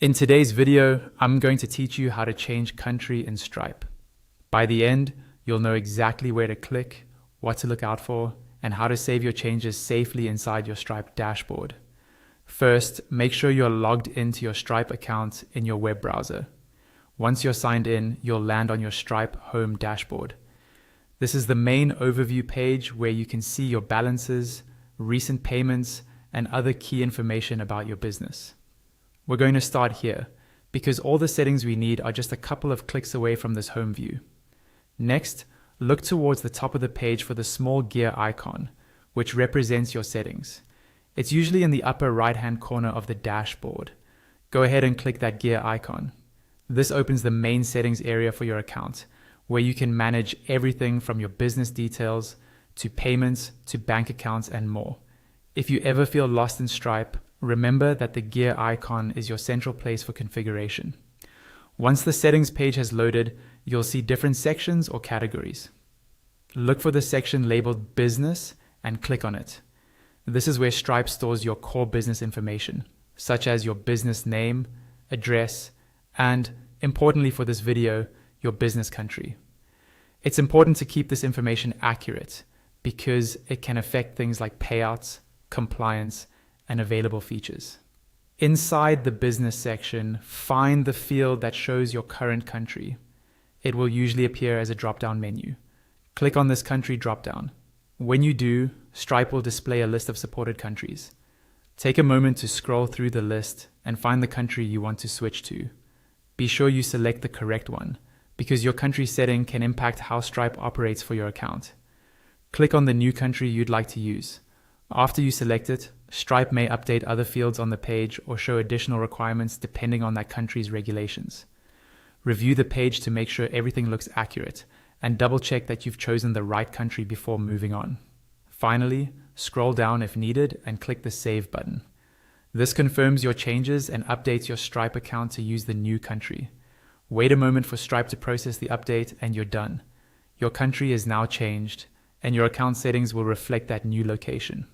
In today's video, I'm going to teach you how to change country in Stripe. By the end, you'll know exactly where to click, what to look out for, and how to save your changes safely inside your Stripe dashboard. First, make sure you're logged into your Stripe account in your web browser. Once you're signed in, you'll land on your Stripe home dashboard. This is the main overview page where you can see your balances, recent payments, and other key information about your business. We're going to start here because all the settings we need are just a couple of clicks away from this home view. Next, look towards the top of the page for the small gear icon, which represents your settings. It's usually in the upper right-hand corner of the dashboard. Go ahead and click that gear icon. This opens the main settings area for your account, where you can manage everything from your business details to payments to bank accounts and more. If you ever feel lost in Stripe, remember that the gear icon is your central place for configuration. Once the settings page has loaded, you'll see different sections or categories. Look for the section labeled Business and click on it. This is where Stripe stores your core business information, such as your business name, address, and, importantly for this video, your business country. It's important to keep this information accurate because it can affect things like payouts, compliance, and available features. Inside the business section, find the field that shows your current country. It will usually appear as a drop-down menu. Click on this country drop-down. When you do, Stripe will display a list of supported countries. Take a moment to scroll through the list and find the country you want to switch to. Be sure you select the correct one, because your country setting can impact how Stripe operates for your account. Click on the new country you'd like to use. After you select it, Stripe may update other fields on the page or show additional requirements depending on that country's regulations. Review the page to make sure everything looks accurate and double-check that you've chosen the right country before moving on. Finally, scroll down if needed and click the Save button. This confirms your changes and updates your Stripe account to use the new country. Wait a moment for Stripe to process the update and you're done. Your country is now changed, and your account settings will reflect that new location.